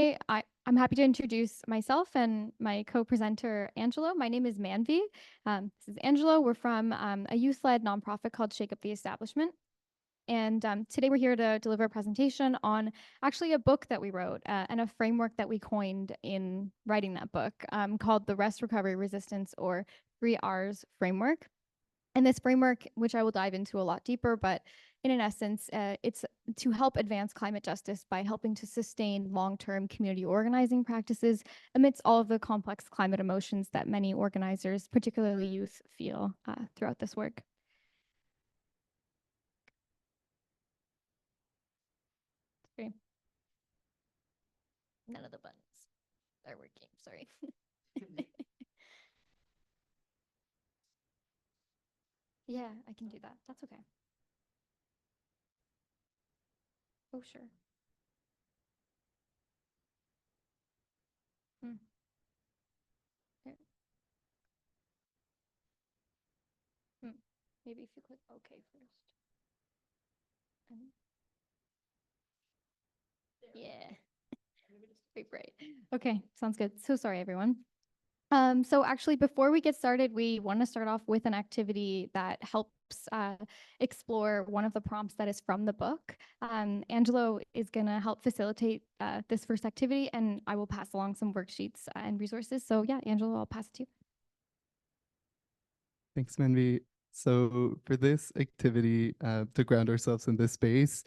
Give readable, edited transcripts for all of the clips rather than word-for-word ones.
I'm happy to introduce myself and my co-presenter, Angelo. My name is Manvi. This is Angelo. We're from a youth-led nonprofit called Shake Up the Establishment. And today we're here to deliver a presentation on actually a book that we wrote and a framework that we coined in writing that book called the Rest, Recovery, Resistance, or 3Rs framework. And this framework, which I will dive into a lot deeper, but in an essence, it's to help advance climate justice by helping to sustain long-term community organizing practices amidst all of the complex climate emotions that many organizers, particularly youth, feel throughout this work. Sorry. None of the buttons are working, sorry. Yeah, I can do that. That's okay. Oh, sure. Hmm. There. Hmm. Maybe if you click OK first. Yeah. Right. Okay, sounds good. So sorry, everyone. So actually, before we get started, we want to start off with an activity that helps explore one of the prompts that is from the book. Angelo is going to help facilitate this first activity, and I will pass along some worksheets and resources. So yeah, Angelo, I'll pass it to you. Thanks, Manvi. So for this activity, to ground ourselves in this space,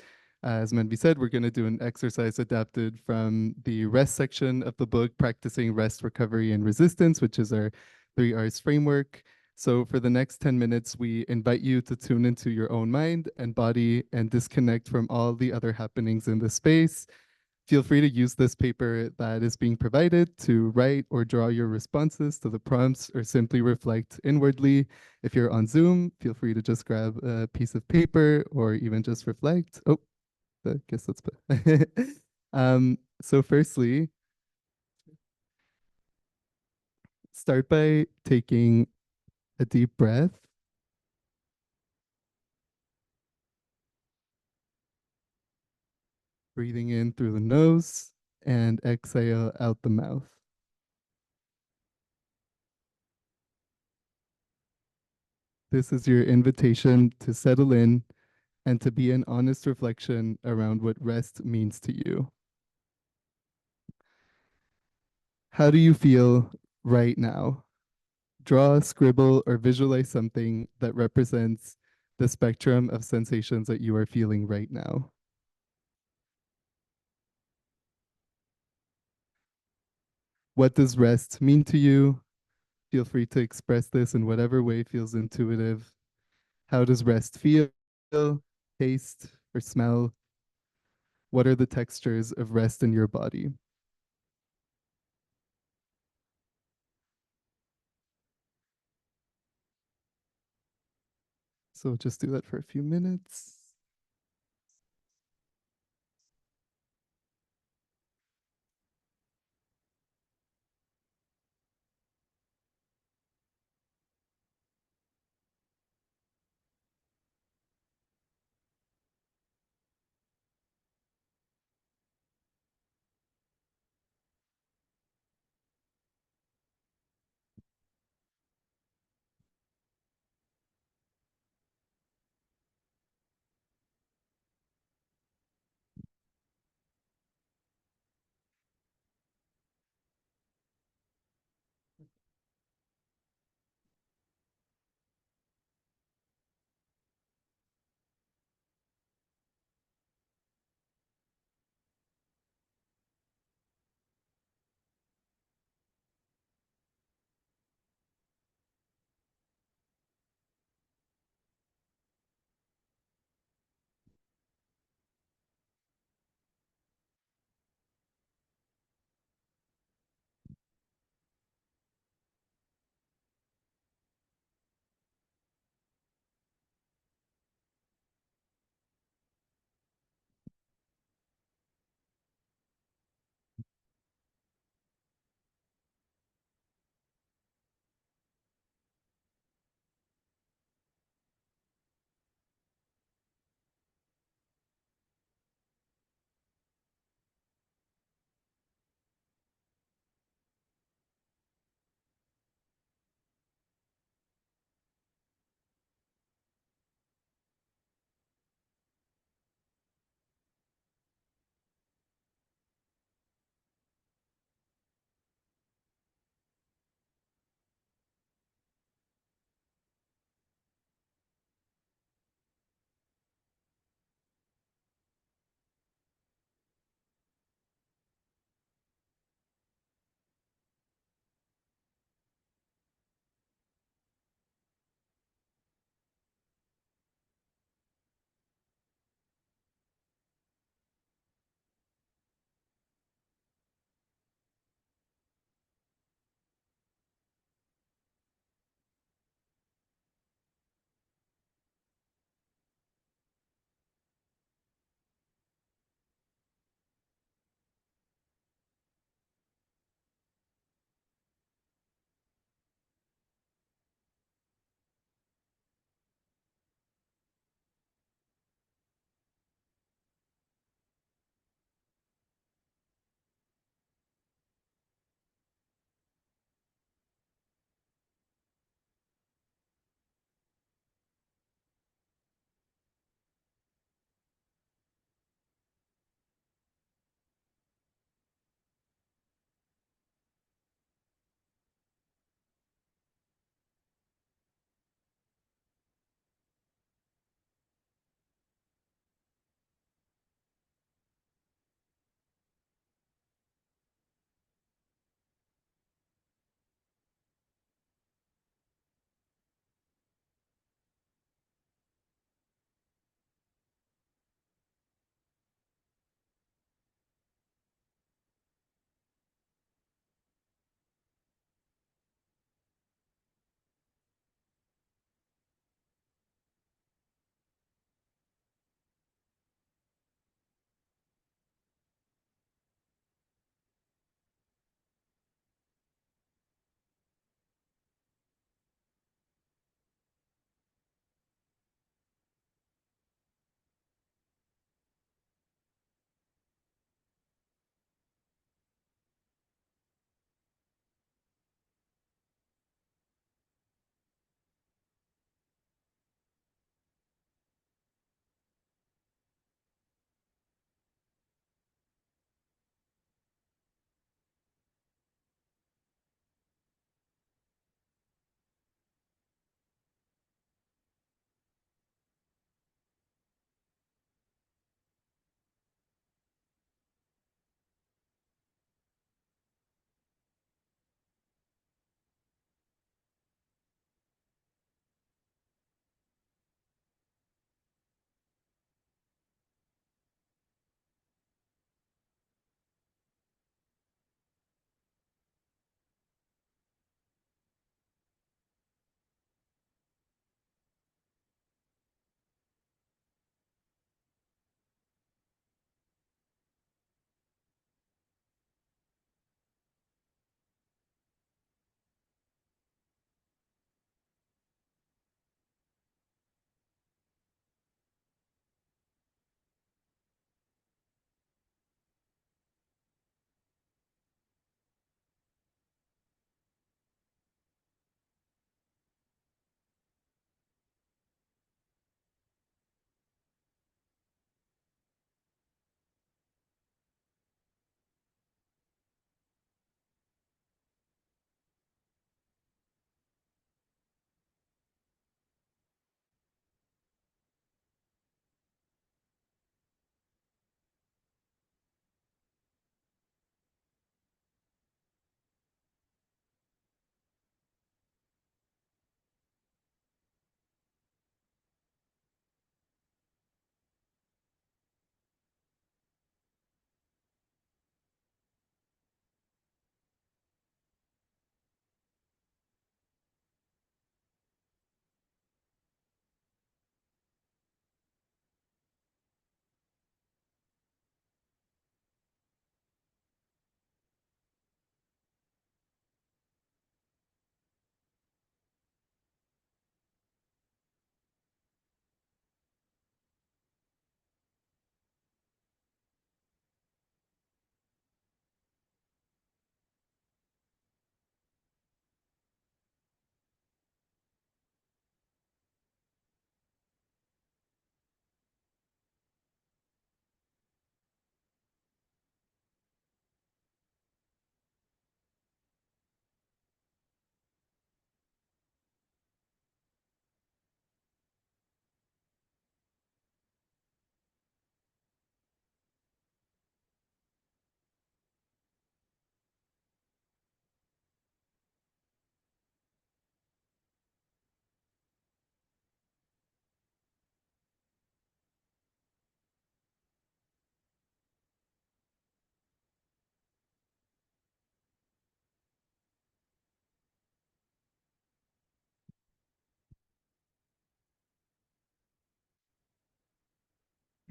as Manvi said, we're going to do an exercise adapted from the rest section of the book, Practicing Rest, Recovery, and Resistance, which is our 3Rs framework. So for the next 10 minutes, we invite you to tune into your own mind and body and disconnect from all the other happenings in the space. Feel free to use this paper that is being provided to write or draw your responses to the prompts or simply reflect inwardly. If you're on Zoom, feel free to just grab a piece of paper or even just reflect. Oh, I guess that's bad. So firstly, start by taking a deep breath. Breathing in through the nose and exhale out the mouth. This is your invitation to settle in and to be an honest reflection around what rest means to you. How do you feel right now? Draw, scribble, or visualize something that represents the spectrum of sensations that you are feeling right now. What does rest mean to you? Feel free to express this in whatever way feels intuitive. How does rest feel, taste, or smell? What are the textures of rest in your body? So just do that for a few minutes.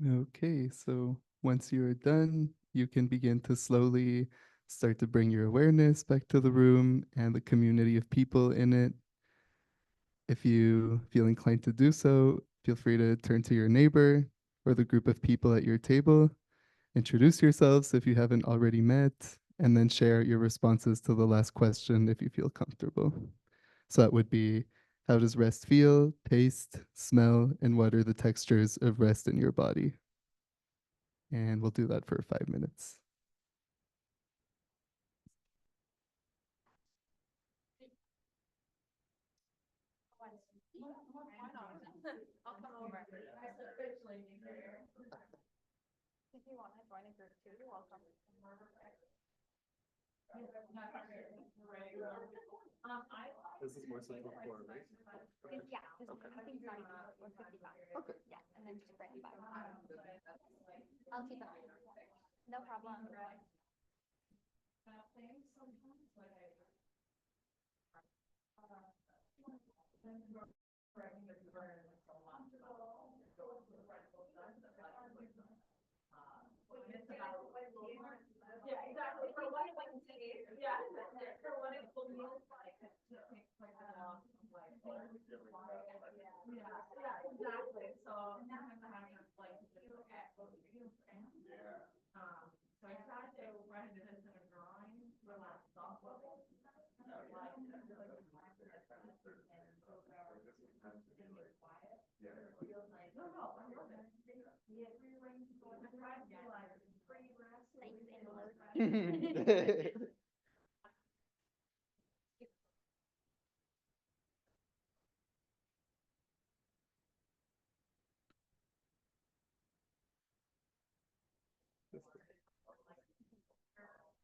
Okay, so once you're done, you can begin to slowly start to bring your awareness back to the room and the community of people in it. If you feel inclined to do so, feel free to turn to your neighbor or the group of people at your table, introduce yourselves if you haven't already met, and then share your responses to the last question if you feel comfortable. So that would be, how does rest feel, taste, smell, and what are the textures of rest in your body? And we'll do that for 5 minutes. I'll come over. If you want to join a group too, you're welcome. This is more central core, right? Yeah, I think it's not even 155. Okay. Yeah, and then just bring it back. I'll keep it. No problem.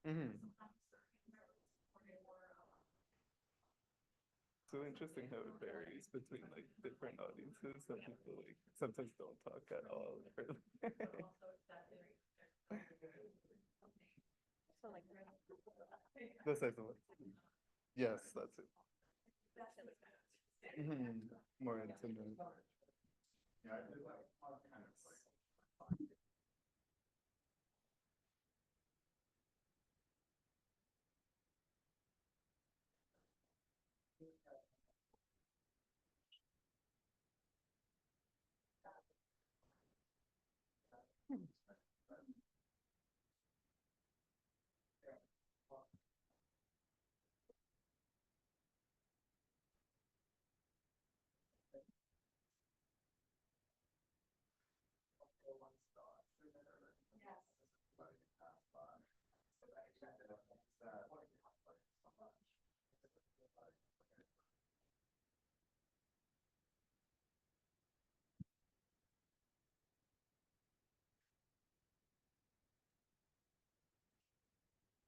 Mm-hmm. So interesting how it varies between like different audiences. Some people like sometimes don't talk at all. So like The second one. Yes, that's it. Mm-hmm. More intimate.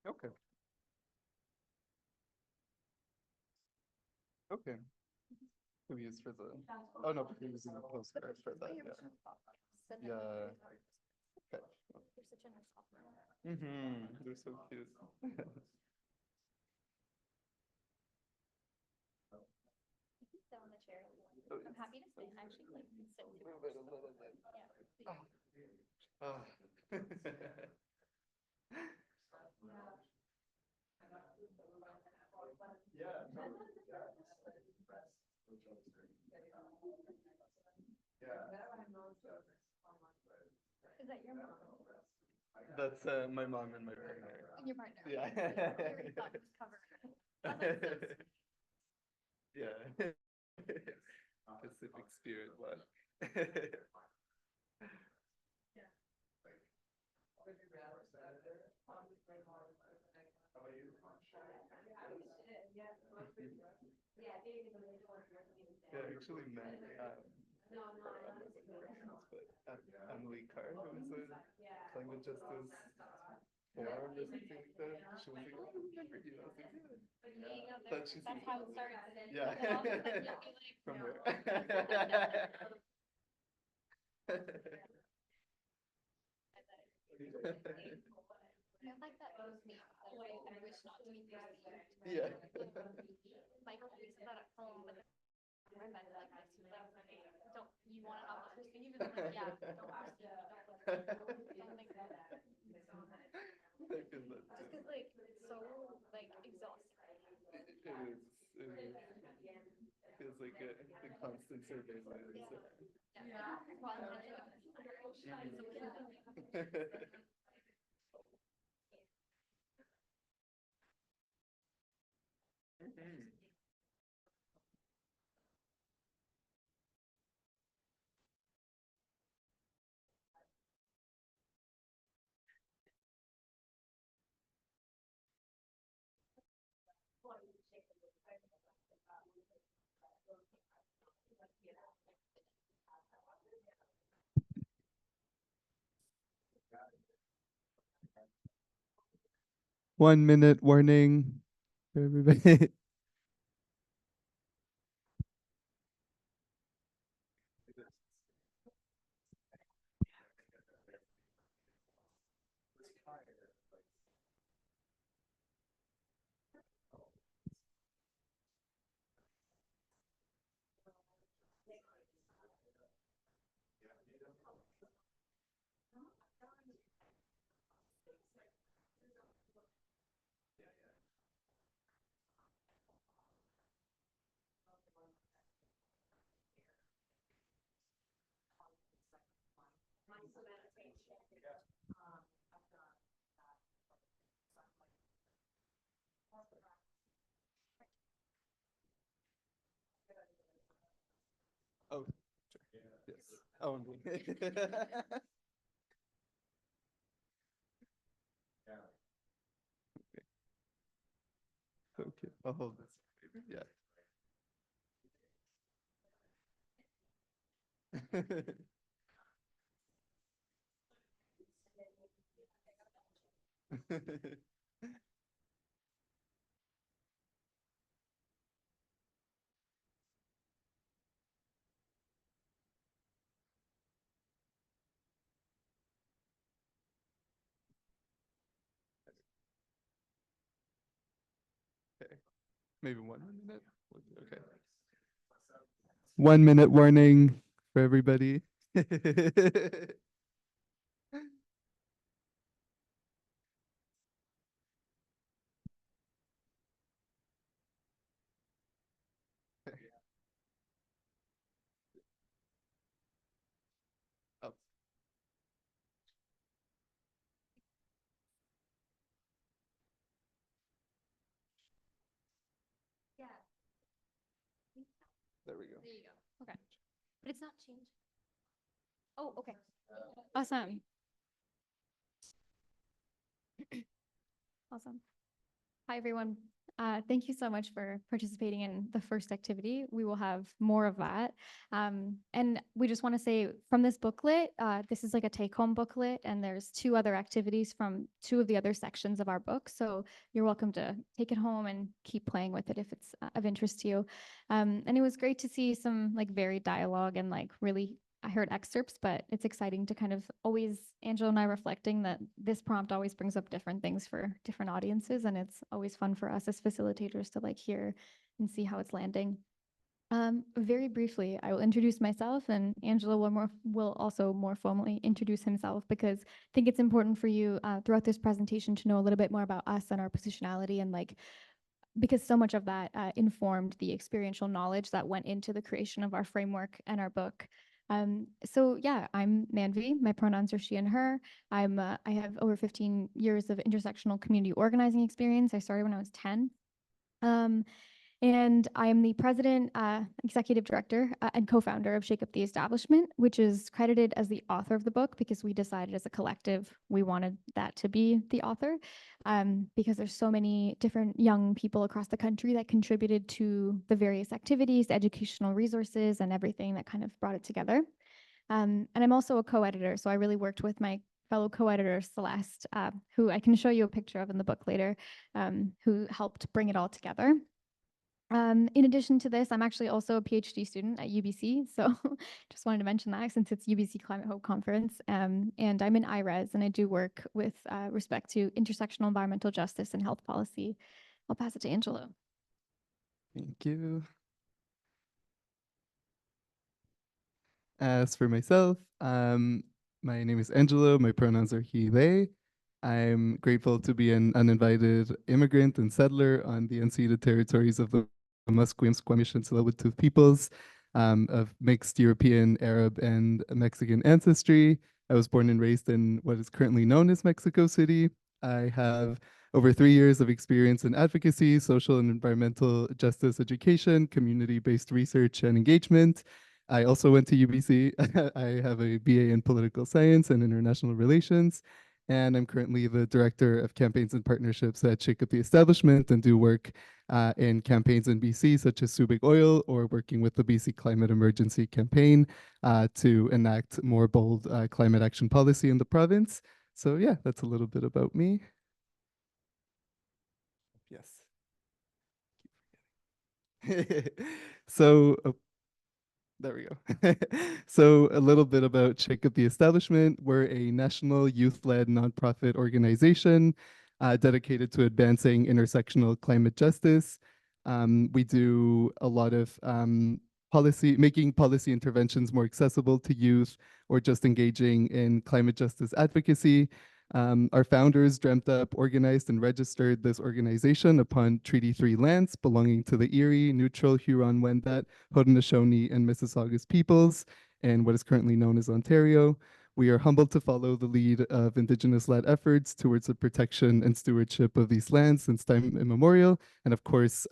Okay. Okay. Who we use for the? Oh no, we're using the postcard for that. Yeah. Yeah. Okay. you're such a nice offer. Mm-hmm. They're so cute. You can sit on the chair if you want. I'm happy to sit. Actually, like sit with you. A little bit. Yeah. Oh. Is that your mom? That's my mom and my partner. And your partner? Yeah. I already thought it was covered. Oh, that's so sweet. Yeah. Pacific Spirit one. Yeah, I actually met Emily Carr, who was a climate justice forum or something like that. She was like, "Oh, I remember you." I was like, "Yeah." That she That's how it starts. Yeah. And all of a sudden you'll be like, From where? I like that those memes that way I wish not to be perceived. Yeah. Michael uses that at home, but then like don't you want to not be perceived? And I'm like, yeah, don't perceive me, don't Feels like the constant surveillance. One minute warning for everybody. Oh, sure. Yes. Oh, I'm okay. I'll hold this. Yeah. Okay. Maybe 1 minute. Okay. 1 minute warning for everybody. Oh, there we go. There you go. Okay. But it's not changed. Oh, okay. Awesome. Awesome. Hi, everyone. Thank you so much for participating in the first activity. We will have more of that. And we just want to say from this booklet, this is like a take-home booklet, and there's 2 other activities from 2 of the other sections of our book. So you're welcome to take it home and keep playing with it if it's of interest to you. And it was great to see some like varied dialogue and like really I heard excerpts, but it's exciting to kind of always, Angelo and I reflecting that this prompt always brings up different things for different audiences. And it's always fun for us as facilitators to like hear and see how it's landing. Very briefly, I will introduce myself and Angelo will also more formally introduce himself because I think it's important for you throughout this presentation to know a little bit more about us and our positionality and like because so much of that informed the experiential knowledge that went into the creation of our framework and our book. So yeah, I'm Manvi. My pronouns are she and her. I have over 15 years of intersectional community organizing experience. I started when I was 10. Um, and I am the president, executive director, and co-founder of Shake Up the Establishment, which is credited as the author of the book because we decided as a collective we wanted that to be the author because there's so many different young people across the country that contributed to the various activities, educational resources, and everything that kind of brought it together. And I'm also a co-editor, so I really worked with my fellow co-editor Celeste, who I can show you a picture of in the book later, who helped bring it all together. In addition to this, I'm actually also a PhD student at UBC. So just wanted to mention that since it's UBC Climate Hope Conference. And I'm in IRES and I do work with respect to intersectional environmental justice and health policy. I'll pass it to Angelo. Thank you. As for myself, My name is Angelo. My pronouns are he, they. I'm grateful to be an uninvited immigrant and settler on the unceded territories of the Musqueam, Squamish, and Tsleil-Waututh peoples of mixed European, Arab, and Mexican ancestry. I was born and raised in what is currently known as Mexico City. I have over 3 years of experience in advocacy, social and environmental justice education, community-based research and engagement. I also went to UBC. I have a BA in political science and international relations, and I'm currently the director of campaigns and partnerships at Shake Up the Establishment and do work in campaigns in BC, such as Subic Oil, or working with the BC Climate Emergency Campaign to enact more bold climate action policy in the province. So yeah, that's a little bit about me. Yes. So there we go. So a little bit about Shake Up the Establishment. We're a national youth-led nonprofit organization dedicated to advancing intersectional climate justice. We do a lot of making policy interventions more accessible to youth, or just engaging in climate justice advocacy. Our founders dreamt up, organized, and registered this organization upon Treaty 3 lands belonging to the Erie, Neutral, Huron-Wendat, Haudenosaunee, and Mississaugas peoples in what is currently known as Ontario. We are humbled to follow the lead of Indigenous-led efforts towards the protection and stewardship of these lands since time immemorial, and of course,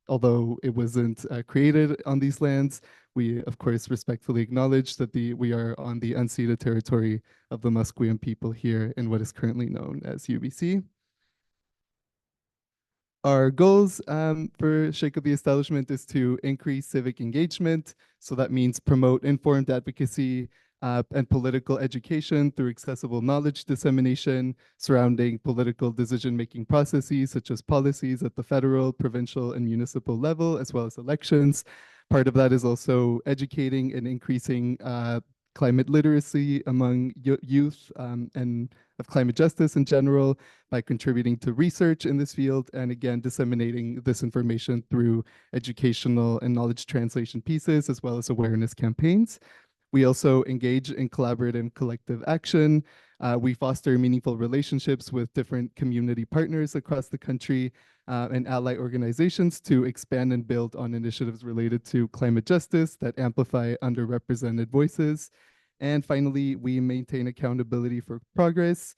although it wasn't created on these lands, we of course respectfully acknowledge that we are on the unceded territory of the Musqueam people here in what is currently known as UBC. Our goals for Shake Up the Establishment is to increase civic engagement. So that means promote informed advocacy and political education through accessible knowledge dissemination surrounding political decision-making processes, such as policies at the federal, provincial, and municipal level, as well as elections. Part of that is also educating and increasing climate literacy among youth and of climate justice in general by contributing to research in this field, and again, disseminating this information through educational and knowledge translation pieces, as well as awareness campaigns. We also engage in collaborative and collective action. We foster meaningful relationships with different community partners across the country and ally organizations to expand and build on initiatives related to climate justice that amplify underrepresented voices. And finally, we maintain accountability for progress.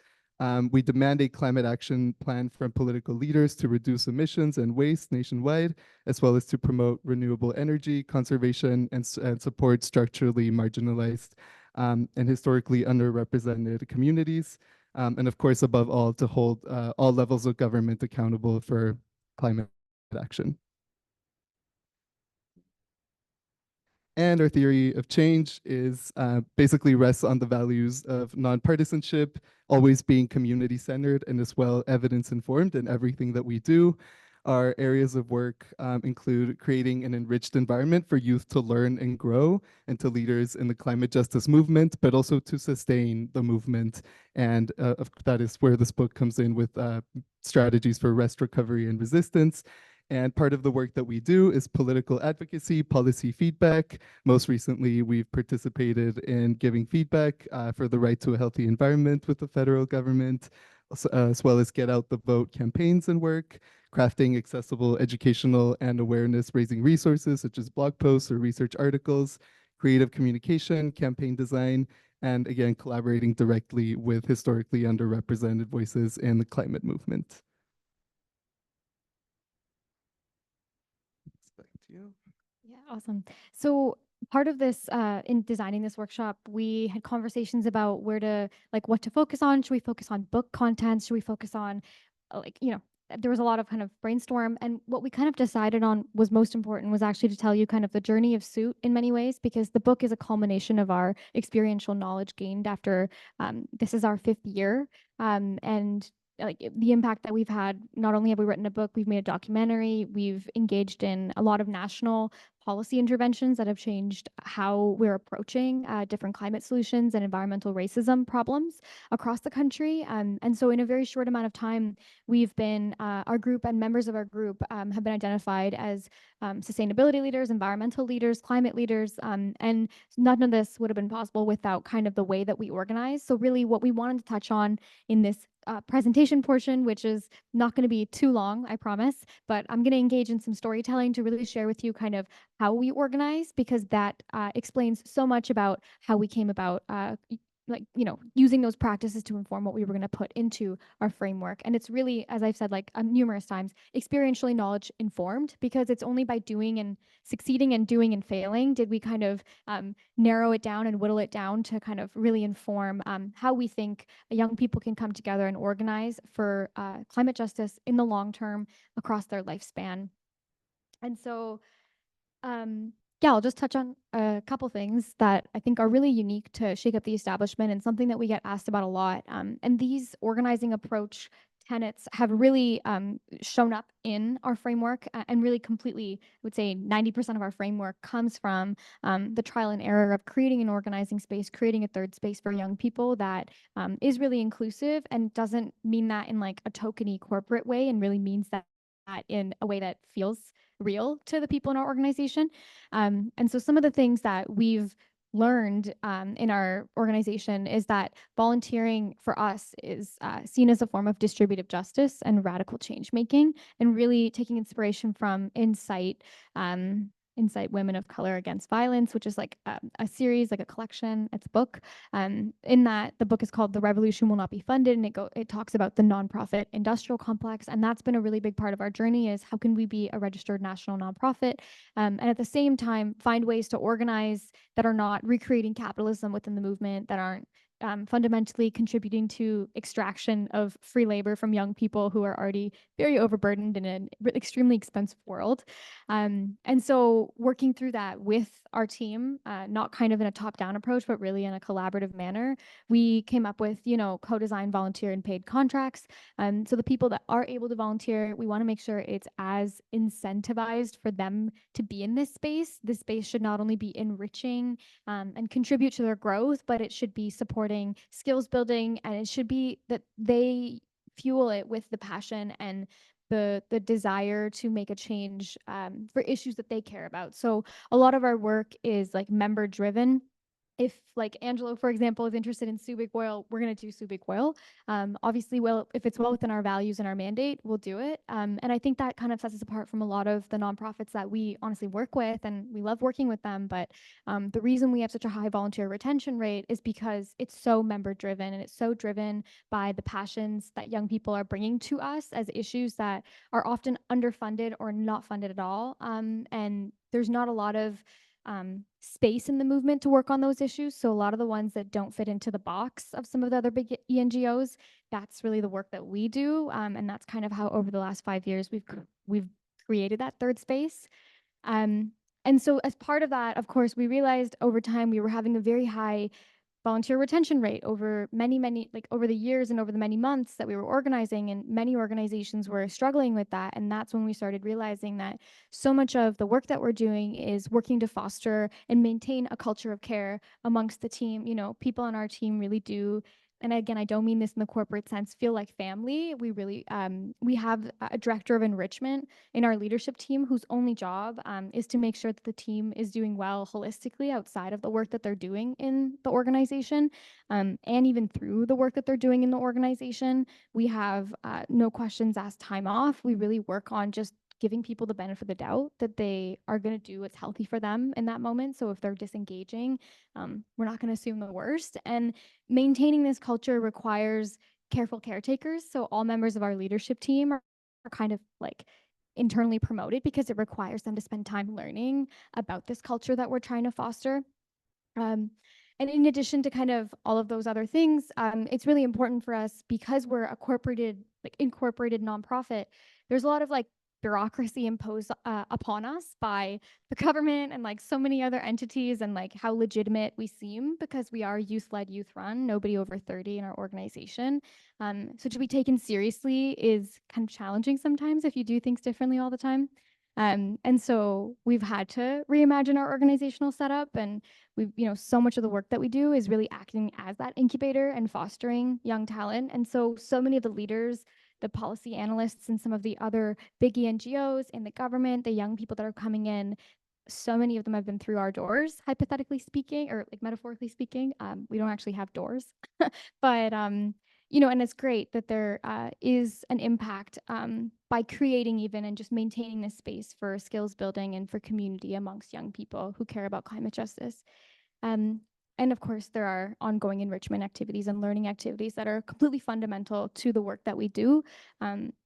We demand a climate action plan from political leaders to reduce emissions and waste nationwide, as well as to promote renewable energy, conservation, and support structurally marginalized and historically underrepresented communities. And of course, above all, to hold all levels of government accountable for climate action. And our theory of change is basically rests on the values of nonpartisanship, always being community-centered, and as well evidence-informed in everything that we do. Our areas of work include creating an enriched environment for youth to learn and grow, and to leaders in the climate justice movement, but also to sustain the movement. And that is where this book comes in with strategies for rest, recovery, and resistance. And part of the work that we do is political advocacy, policy feedback. Most recently, we've participated in giving feedback for the right to a healthy environment with the federal government, as well as get out the vote campaigns and work, crafting accessible educational and awareness raising resources such as blog posts or research articles, creative communication, campaign design, and again, collaborating directly with historically underrepresented voices in the climate movement. Back to you. Yeah, awesome. So part of this, in designing this workshop, we had conversations about where to, like, what to focus on. Should we focus on book content? Should we focus on, there was a lot of kind of brainstorm. And what we kind of decided on was most important was actually to tell you kind of the journey of Suit in many ways, because the book is a culmination of our experiential knowledge gained after, this is our 5th year. And the impact that we've had. Not only have we written a book, we've made a documentary, we've engaged in a lot of national policy interventions that have changed how we're approaching different climate solutions and environmental racism problems across the country. And so in a very short amount of time, we've been, our group and members of our group have been identified as sustainability leaders, environmental leaders, climate leaders, and none of this would have been possible without kind of the way that we organize. So really what we wanted to touch on in this presentation portion, which is not going to be too long, I promise, but I'm going to engage in some storytelling to really share with you kind of how we organize, because that explains so much about how we came about using those practices to inform what we were going to put into our framework. And it's really, as I've said numerous times, experientially knowledge informed, because it's only by doing and succeeding and doing and failing did we kind of narrow it down and whittle it down to kind of really inform how we think young people can come together and organize for climate justice in the long term across their lifespan. And so yeah, I'll just touch on a couple things that I think are really unique to Shake Up the Establishment and something that we get asked about a lot. And these organizing approach tenets have really shown up in our framework, and really completely, I would say 90% of our framework comes from the trial and error of creating an organizing space, creating a third space for young people that is really inclusive and doesn't mean that in like a tokeny corporate way, and really means that in a way that feels real to the people in our organization. And so some of the things that we've learned in our organization is that volunteering for us is seen as a form of distributive justice and radical change making, and really taking inspiration from Insight Women of Color Against Violence, which is like a series, like a collection. It's a book. In that, the book is called The Revolution Will Not Be Funded, and it talks about the nonprofit industrial complex. And that's been a really big part of our journey, is how can we be a registered national nonprofit and at the same time find ways to organize that are not recreating capitalism within the movement, that aren't fundamentally contributing to extraction of free labor from young people who are already very overburdened in an extremely expensive world. And so working through that with our team, not kind of in a top-down approach, but really in a collaborative manner, we came up with, co-design volunteer and paid contracts. So the people that are able to volunteer, we want to make sure it's as incentivized for them to be in this space. This space should not only be enriching and contribute to their growth, but it should be supporting skills building, and it should be that they fuel it with the passion and the desire to make a change for issues that they care about. So a lot of our work is like member driven. If like Angelo, for example, is interested in Subic oil, we're going to do Subic oil. Obviously, well, if it's well within our values and our mandate, we'll do it. And I think that kind of sets us apart from a lot of the nonprofits that we honestly work with, and we love working with them. But the reason we have such a high volunteer retention rate is because it's so member driven, and it's so driven by the passions that young people are bringing to us as issues that are often underfunded or not funded at all. And there's not a lot of space in the movement to work on those issues. So a lot of the ones that don't fit into the box of some of the other big ENGOs, that's really the work that we do. And that's kind of how over the last 5 years we've created that third space. And so as part of that, of course, we realized over time we were having a very high volunteer retention rate over many, like over the years and over the many months that we were organizing, and many organizations were struggling with that. And that's when we started realizing that so much of the work that we're doing is working to foster and maintain a culture of care amongst the team. People on our team really do, and again, I don't mean this in the corporate sense, feel like family. We really, we have a director of enrichment in our leadership team whose only job is to make sure that the team is doing well holistically outside of the work that they're doing in the organization, and even through the work that they're doing in the organization. We have no questions asked time off. We really work on just giving people the benefit of the doubt that they are going to do what's healthy for them in that moment. So if they're disengaging, we're not going to assume the worst. And maintaining this culture requires careful caretakers. So all members of our leadership team are kind of like internally promoted, because it requires them to spend time learning about this culture that we're trying to foster. And in addition to kind of all of those other things, it's really important for us, because we're a incorporated nonprofit. There's a lot of like bureaucracy imposed upon us by the government and like so many other entities, and like how legitimate we seem because we are youth-led, youth-run, nobody over 30 in our organization. So to be taken seriously is kind of challenging sometimes if you do things differently all the time. And so we've had to reimagine our organizational setup, and we've, so much of the work that we do is really acting as that incubator and fostering young talent. And so many of the leaders, the policy analysts, and some of the other big NGOs in the government, the young people that are coming in, so many of them have been through our doors, hypothetically speaking, or like metaphorically speaking. We don't actually have doors, but and it's great that there is an impact by creating even and just maintaining this space for skills building and for community amongst young people who care about climate justice. Um, and of course, there are ongoing enrichment activities and learning activities that are completely fundamental to the work that we do.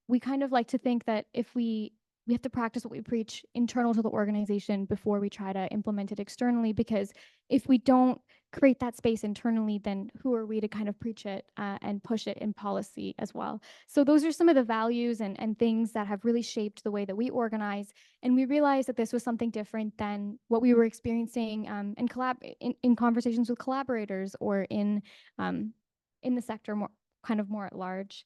We kind of like to think that if we have to practice what we preach internal to the organization before we try to implement it externally, because if we don't create that space internally, then who are we to kind of preach it and push it in policy as well? So those are some of the values and things that have really shaped the way that we organize. And we realized that this was something different than what we were experiencing in conversations with collaborators or in the sector more at large.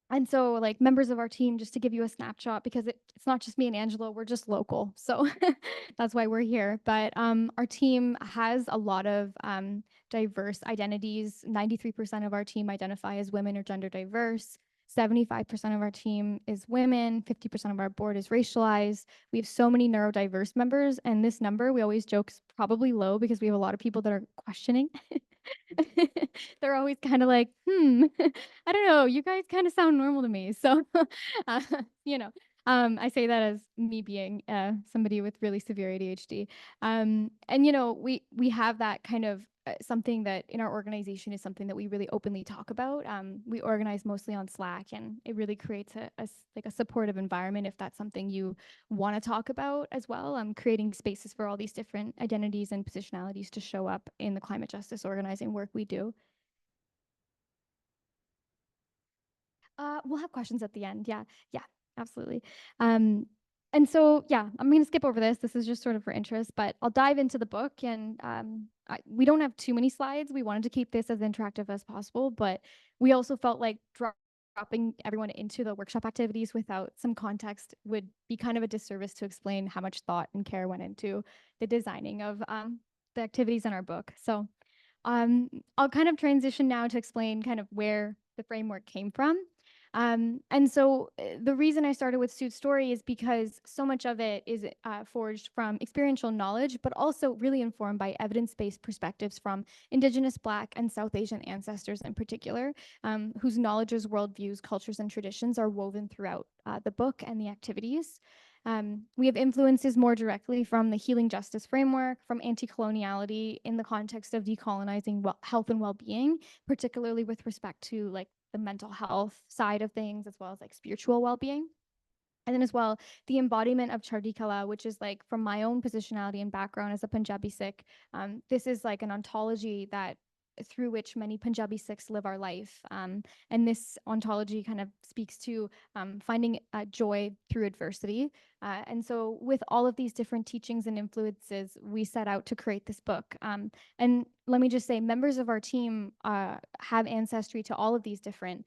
And so like members of our team, just to give you a snapshot, because it's not just me and Angelo, we're just local. So that's why we're here. But our team has a lot of diverse identities. 93% of our team identify as women or gender diverse. 75% of our team is women. 50% of our board is racialized. We have so many neurodiverse members. And this number, we always joke, is probably low because we have a lot of people that are questioning. They're always kind of like, I don't know, you guys kind of sound normal to me. So, uh, you know, I say that as me being somebody with really severe ADHD. And we have that kind of something that in our organization is something that we really openly talk about. We organize mostly on Slack, and it really creates like a supportive environment if that's something you want to talk about as well. Creating spaces for all these different identities and positionalities to show up in the climate justice organizing work we do. We'll have questions at the end. Yeah, absolutely. And so, yeah, I'm going to skip over this. This is just sort of for interest, but I'll dive into the book. And we don't have too many slides. We wanted to keep this as interactive as possible, but we also felt like dropping everyone into the workshop activities without some context would be kind of a disservice to explain how much thought and care went into the designing of the activities in our book. So I'll kind of transition now to explain kind of where the framework came from. And so the reason I started with Sue's story is because so much of it is forged from experiential knowledge, but also really informed by evidence-based perspectives from Indigenous, Black, and South Asian ancestors in particular, whose knowledges, worldviews, cultures, and traditions are woven throughout the book and the activities. We have influences more directly from the healing justice framework, from anti-coloniality in the context of decolonizing health and well-being, particularly with respect to like the mental health side of things, as well as like spiritual well-being. And then as well, the embodiment of Chardi Kala, which is like from my own positionality and background as a Punjabi Sikh, this is like an ontology that through which many Punjabi Sikhs live our life. And this ontology kind of speaks to finding joy through adversity. And so with all of these different teachings and influences, we set out to create this book. And let me just say, members of our team have ancestry to all of these different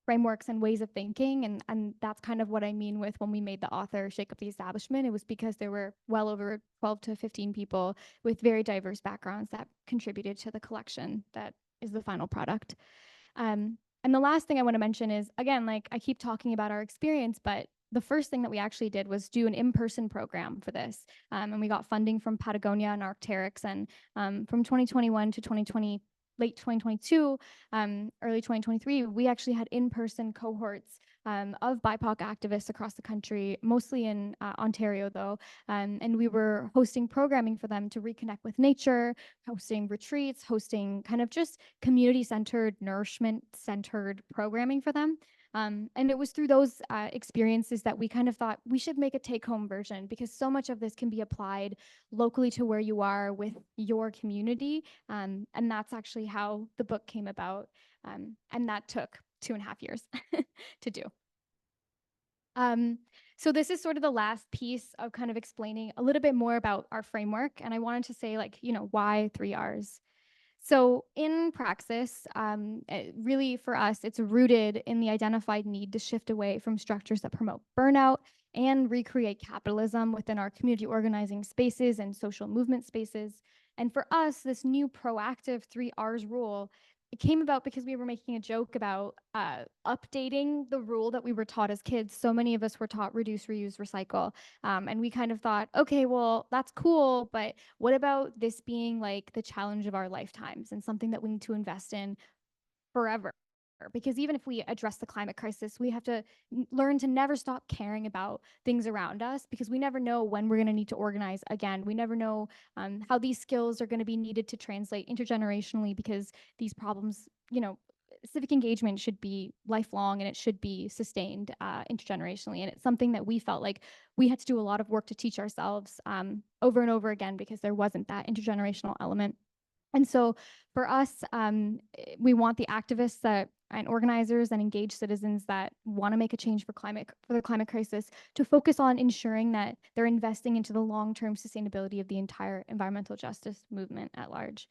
frameworks and ways of thinking. And that's kind of what I mean with when we made the author shake up the establishment. It was because there were well over 12 to 15 people with very diverse backgrounds that contributed to the collection that is the final product. And the last thing I want to mention is, again, like I keep talking about our experience, but the first thing that we actually did was do an in-person program for this. And we got funding from Patagonia and Arc'teryx. And from 2021 to 2020, late 2022, early 2023, we actually had in-person cohorts of BIPOC activists across the country, mostly in Ontario though. And we were hosting programming for them to reconnect with nature, hosting retreats, hosting kind of just community-centered, nourishment-centered programming for them. And it was through those experiences that we kind of thought we should make a take-home version, because so much of this can be applied locally to where you are with your community. And that's actually how the book came about. And that took 2.5 years to do. So this is sort of the last piece of kind of explaining a little bit more about our framework. And I wanted to say, like, why 3 Rs? So in praxis, really for us, it's rooted in the identified need to shift away from structures that promote burnout and recreate capitalism within our community organizing spaces and social movement spaces. And for us, this new proactive 3 Rs rule, it came about because we were making a joke about updating the rule that we were taught as kids. So many of us were taught reduce, reuse, recycle. And we kind of thought, okay, well, that's cool, but what about this being like the challenge of our lifetimes and something that we need to invest in forever? Because even if we address the climate crisis, we have to learn to never stop caring about things around us, because we never know when we're going to need to organize again. We never know how these skills are going to be needed to translate intergenerationally, because these problems, civic engagement should be lifelong and it should be sustained intergenerationally. And it's something that we felt like we had to do a lot of work to teach ourselves over and over again, because there wasn't that intergenerational element. And so for us, we want the activists and organizers and engaged citizens that want to make a change for the climate crisis to focus on ensuring that they're investing into the long-term sustainability of the entire environmental justice movement at large.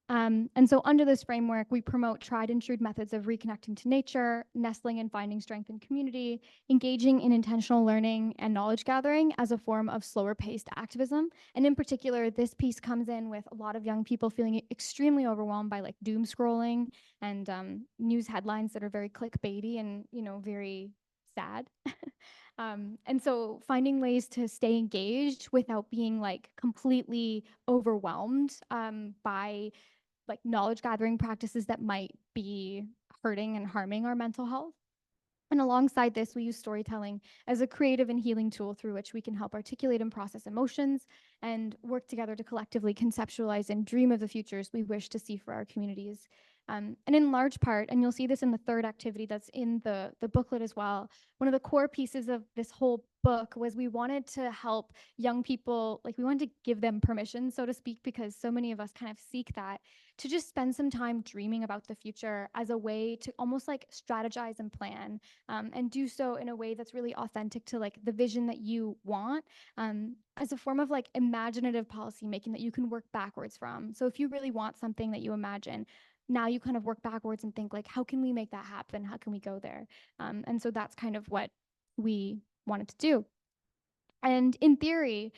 And so under this framework, we promote tried and true methods of reconnecting to nature, nestling and finding strength in community, engaging in intentional learning and knowledge gathering as a form of slower paced activism. And in particular, this piece comes in with a lot of young people feeling extremely overwhelmed by like doom scrolling and news headlines that are very clickbaity and, very sad. And so finding ways to stay engaged without being like completely overwhelmed by like knowledge gathering practices that might be hurting and harming our mental health. And alongside this, we use storytelling as a creative and healing tool through which we can help articulate and process emotions and work together to collectively conceptualize and dream of the futures we wish to see for our communities. And in large part, and you'll see this in the third activity that's in the booklet as well, one of the core pieces of this whole book was we wanted to help young people, like we wanted to give them permission, so to speak, because so many of us kind of seek that, to just spend some time dreaming about the future as a way to almost like strategize and plan, and do so in a way that's really authentic to like the vision that you want, as a form of like imaginative policy making that you can work backwards from. So if you really want something that you imagine, now you kind of work backwards and think like, how can we make that happen? How can we go there? And so that's kind of what we wanted to do. And in theory,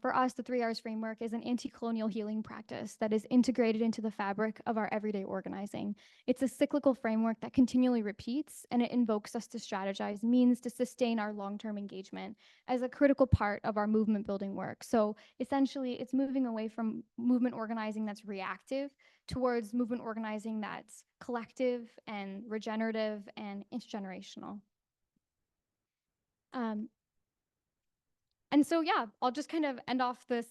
for us, the 3 Rs framework is an anti colonial healing practice that is integrated into the fabric of our everyday organizing. It's a cyclical framework that continually repeats, and it invokes us to strategize means to sustain our long term engagement as a critical part of our movement building work. So essentially, it's moving away from movement organizing that's reactive towards movement organizing that's collective and regenerative and intergenerational. Um, And so, yeah, I'll just kind of end off this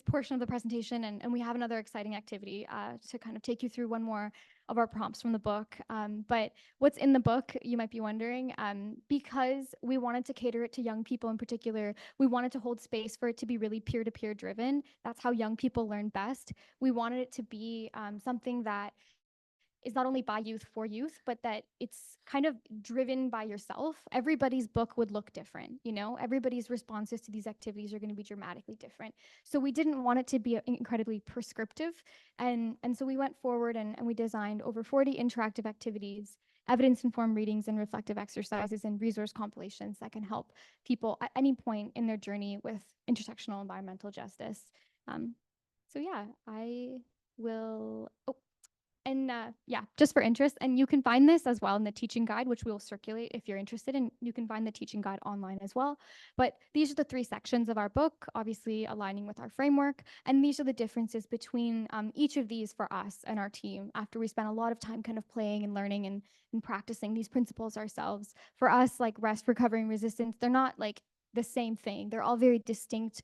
portion of the presentation, and we have another exciting activity to kind of take you through one more of our prompts from the book. But what's in the book, you might be wondering, because we wanted to cater it to young people in particular, we wanted to hold space for it to be really peer-to-peer driven. That's how young people learn best. We wanted it to be something that is not only by youth for youth, but that it's kind of driven by yourself. Everybody's book would look different, everybody's responses to these activities are going to be dramatically different. So we didn't want it to be incredibly prescriptive. And so we went forward and we designed over 40 interactive activities, evidence-informed readings and reflective exercises and resource compilations that can help people at any point in their journey with intersectional environmental justice. So yeah, I will, and yeah, just for interest, and you can find this as well in the teaching guide, which we will circulate if you're interested, and you can find the teaching guide online as well. But these are the 3 sections of our book, obviously aligning with our framework, and these are the differences between each of these for us and our team after we spent a lot of time kind of playing and learning and practicing these principles ourselves. For us, like rest, recovery, and resistance, they're not like the same thing. They're all very distinct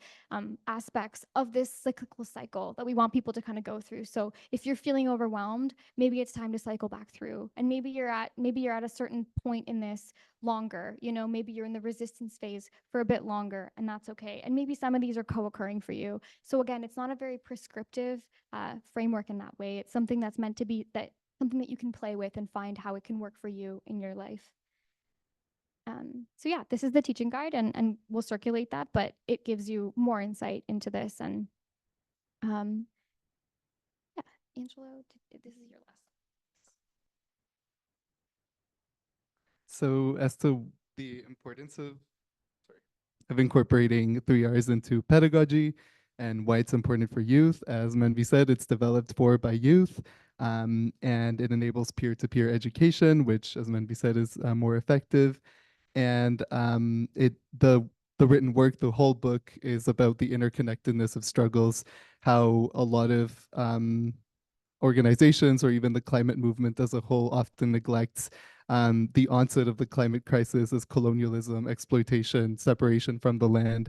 aspects of this cyclical cycle that we want people to kind of go through. So if you're feeling overwhelmed, maybe it's time to cycle back through. And maybe you're at a certain point in this longer, maybe you're in the resistance phase for a bit longer, and that's okay. And maybe some of these are co-occurring for you. So again, it's not a very prescriptive framework in that way. It's something that's meant to be something that you can play with and find how it can work for you in your life. So yeah, this is the teaching guide, and we'll circulate that, but it gives you more insight into this. And um, yeah, Angelo, this is your last. So as to the importance of incorporating 3Rs into pedagogy and why it's important for youth. As Manvi said, it's developed for by youth, and it enables peer-to-peer education, which, as Manvi said, is more effective. And the written work, the whole book is about the interconnectedness of struggles, how a lot of organizations or even the climate movement as a whole often neglects the onset of the climate crisis as colonialism, exploitation, separation from the land.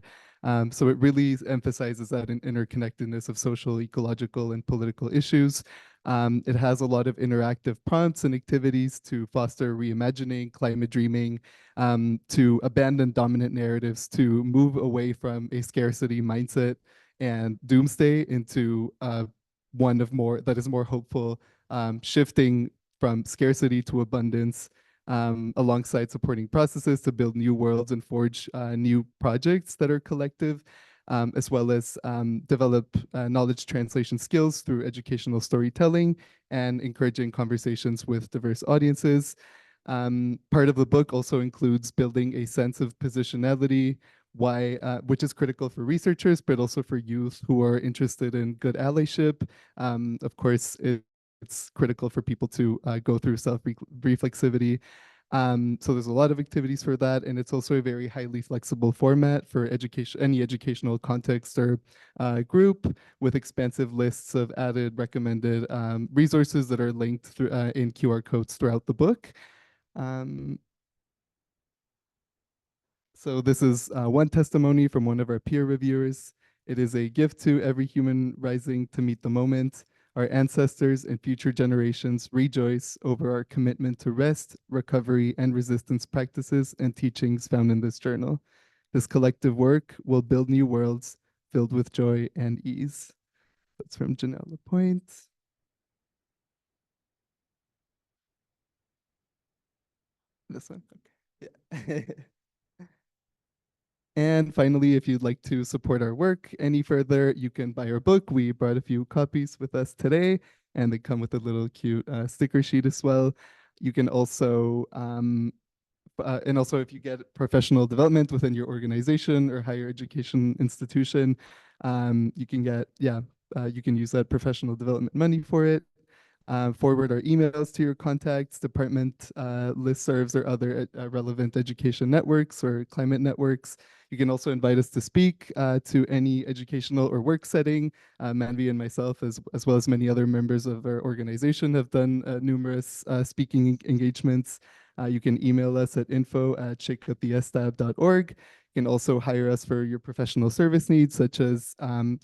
So it really emphasizes that interconnectedness of social, ecological, and political issues. It has a lot of interactive prompts and activities to foster reimagining, climate dreaming, to abandon dominant narratives, to move away from a scarcity mindset and doomsday into one of more that is more hopeful, shifting from scarcity to abundance, alongside supporting processes to build new worlds and forge new projects that are collective, as well as develop knowledge translation skills through educational storytelling and encouraging conversations with diverse audiences. Part of the book also includes building a sense of positionality, which is critical for researchers, but also for youth who are interested in good allyship. Of course, it's critical for people to go through self-reflexivity. So there's a lot of activities for that, and it's also a very highly flexible format for education, any educational context or group, with expansive lists of added recommended resources that are linked through in QR codes throughout the book. Um, so this is one testimony from one of our peer reviewers. It is a gift to every human rising to meet the moment. Our ancestors and future generations rejoice over our commitment to rest, recovery, and resistance practices and teachings found in this journal. This collective work will build new worlds filled with joy and ease. That's from Janelle Lapointe. This one, okay. Yeah. And finally, if you'd like to support our work any further, you can buy our book. We brought a few copies with us today, and they come with a little cute sticker sheet as well. You can also, and also if you get professional development within your organization or higher education institution, you can get, you can use that professional development money for it. Forward our emails to your contacts, department listservs, or other relevant education networks or climate networks. You can also invite us to speak to any educational or work setting. Manvi and myself, as well as many other members of our organization, have done numerous speaking engagements. You can email us at info@shakeuptheStab.org. You can also hire us for your professional service needs, such as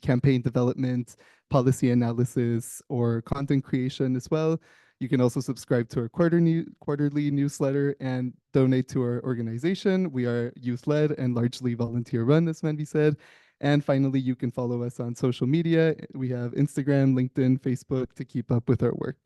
campaign development, policy analysis, or content creation as well. You can also subscribe to our quarterly newsletter and donate to our organization. We are youth-led and largely volunteer-run, as Manvi said. And finally, you can follow us on social media. We have Instagram, LinkedIn, Facebook to keep up with our work.